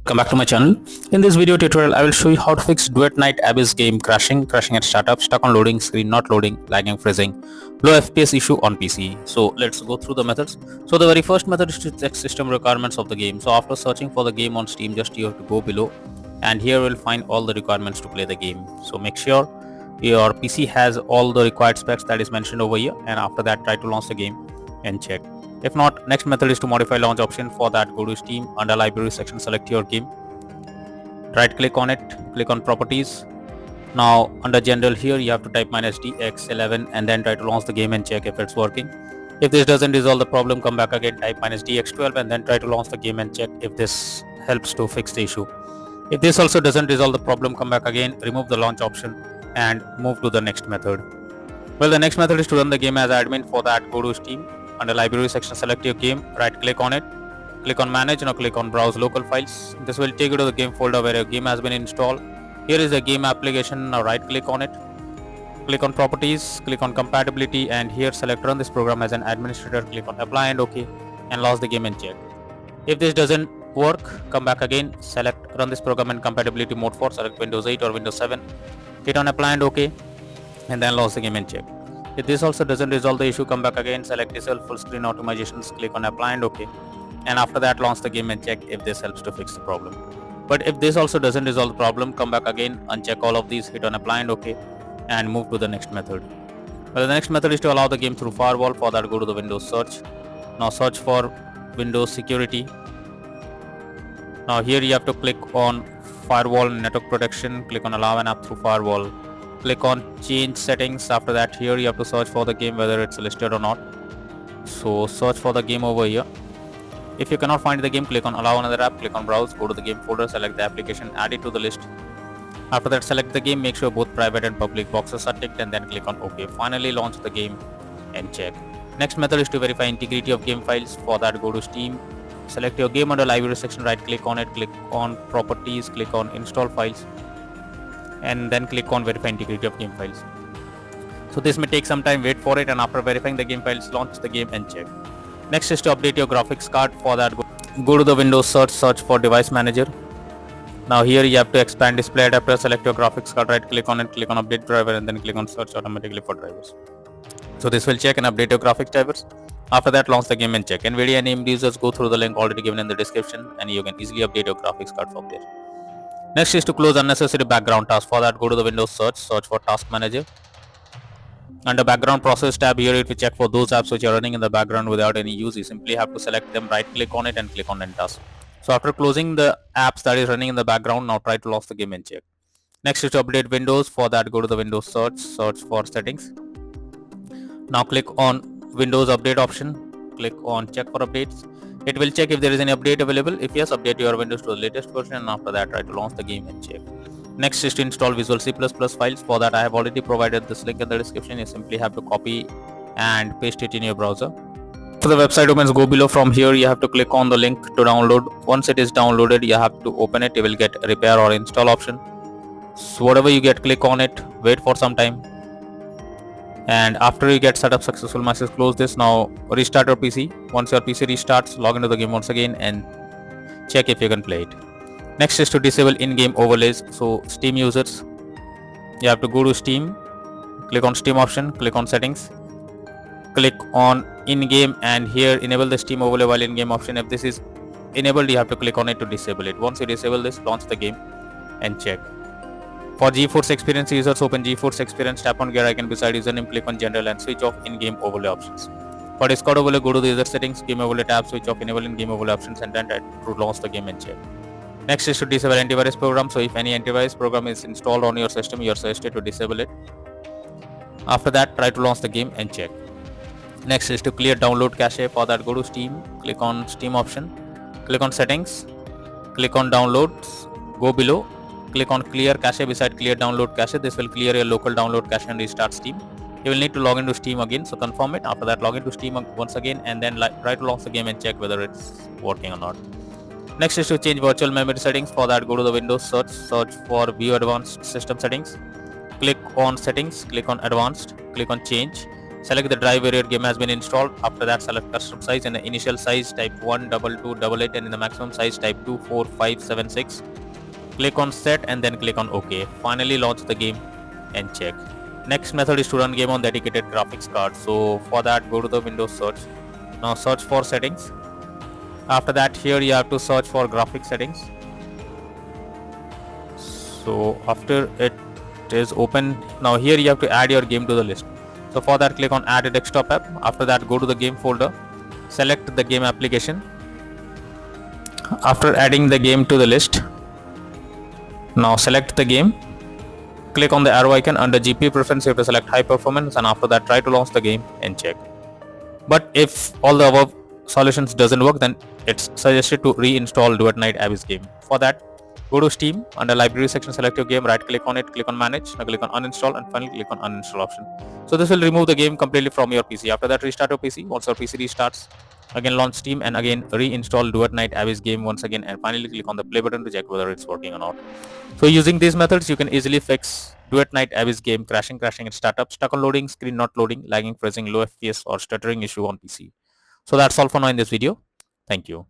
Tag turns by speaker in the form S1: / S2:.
S1: Welcome back to my channel. In this video tutorial, I will show you how to fix Duet Night Abyss game crashing at startup, stuck on loading screen, not loading, lagging, freezing, low FPS issue on PC. So let's go through the methods. So the very first method is to check system requirements of the game. So after searching for the game on Steam, just you have to go below, and here we'll find all the requirements to play the game. So make sure your PC has all the required specs that is mentioned over here, and after that try to launch the game and check. If not, next method is to modify launch option. For that, go to Steam, under library section, select your game, right click on it, click on properties. Now under general here you have to type -dx11 and then try to launch the game and check if it's working. If this doesn't resolve the problem, come back again, type -dx12 and then try to launch the game and check if this helps to fix the issue. If this also doesn't resolve the problem, come back again, remove the launch option and move to the next method. Well, the next method is to run the game as admin. For that, go to Steam, under library section, select your game, right click on it, click on manage, now click on browse local files. This will take you to the game folder where your game has been installed. Here is the game application. Now right click on it, click on properties, click on compatibility, and here select run this program as an administrator, click on apply and OK, and launch the game and check. If this doesn't work, come back again, select run this program in compatibility mode 4, select Windows 8 or Windows 7, hit on apply and OK, and then launch the game and check. If this also doesn't resolve the issue, come back again, select disable full screen optimizations, click on apply and OK, and after that launch the game and check if this helps to fix the problem. But if this also doesn't resolve the problem, come back again, uncheck all of these, hit on apply and OK, and move to the next method. Well, the next method is to allow the game through firewall. For that, go to the Windows search. Now search for Windows security. Now here you have to click on firewall network protection, click on allow an app through firewall, click on change settings. After that, here you have to search for the game whether it's listed or not. So search for the game over here. If you cannot find the game, click on allow another app, click on browse, go to the game folder, select the application, add it to the list. After that, select the game, make sure both private and public boxes are ticked, and then click on OK. Finally launch the game and check. Next method is to verify integrity of game files. For that, go to Steam, select your game, under library section, right click on it, click on properties, click on install files, and then click on verify integrity of game files. So this may take some time, wait for it, and after verifying the game files, launch the game and check. Next is to update your graphics card. For that, go to the Windows search for device manager. Now here you have to expand display adapter, select your graphics card, right click on it, click on update driver, and then click on search automatically for drivers. So this will check and update your graphics drivers. After that, launch the game and check. NVIDIA and AMD users, go through the link already given in the description and you can easily update your graphics card from there. Next is to close unnecessary background tasks. For that, go to the Windows search for task manager. Under background process tab, here it will check for those apps which are running in the background without any use. You simply have to select them, right click on it and click on end task. So after closing the apps that is running in the background, now try to launch the game and check. Next is to update Windows. For that, go to the Windows search for settings. Now click on Windows update option, click on check for updates. It will check if there is any update available. If yes, update your Windows to the latest version, and after that try to launch the game and check. Next is to install Visual C++ files. For that, I have already provided this link in the description. You simply have to copy and paste it in your browser. So the website opens, go below. From here you have to click on the link to download. Once it is downloaded, you have to open it. You will get repair or install option. So whatever you get, click on it, wait for some time, and after you get setup successful message, close this. Now restart your PC. Once your PC restarts, log into the game once again and check if you can play it. Next is to disable in-game overlays. So Steam users, you have to go to Steam, click on Steam option, click on settings, click on in-game, and here enable the Steam overlay while in-game option. If this is enabled, you have to click on it to disable it. Once you disable this, launch the game and check. For GeForce Experience users, open GeForce Experience, tap on gear icon beside username, click on general and switch off in-game overlay options. For Discord overlay, go to the user settings, game overlay tab, switch off enable in-game overlay options, and then try to launch the game and check. Next is to disable antivirus program. So if any antivirus program is installed on your system, you are suggested to disable it. After that, try to launch the game and check. Next is to clear download cache. For that, go to Steam, click on Steam option, click on settings, click on downloads, go below, click on clear cache beside clear download cache. This will clear your local download cache and restart Steam. You will need to log into Steam again, so confirm it. After that, log into Steam once again and then try to launch the game and check whether it's working or not. Next is to change virtual memory settings. For that, go to the Windows search for view advanced system settings, click on settings, click on advanced, click on change, Select the drive where your game has been installed. After that, select custom size. In the initial size, type 12288, and in the maximum size, type 24576. Click on set and then click on OK. Finally launch the game and check. Next method is to run game on dedicated graphics card. So for that, go to the Windows search. Now search for settings. After that, here you have to search for graphics settings. So after it is open, now here you have to add your game to the list. So for that, click on add a desktop app. After that, go to the game folder, select the game application. After adding the game to the list, now select the game, click on the arrow icon. Under GPU preference, you have to select high performance, and after that try to launch the game and check. But if all the above solutions doesn't work, then it's suggested to reinstall Duet Night Abyss game. For that, go to Steam, under library section, select your game, right click on it, click on manage, now click on uninstall, and finally click on uninstall option. So this will remove the game completely from your PC. After that, restart your PC. Once your PC restarts, again launch Steam and again reinstall Duet Night Abyss game once again, and finally click on the play button to check whether it's working or not. So using these methods, you can easily fix Duet Night Abyss game crashing at startup, stuck on loading screen, not loading, lagging, freezing, low FPS, or stuttering issue on PC. So that's all for now in this video. Thank you.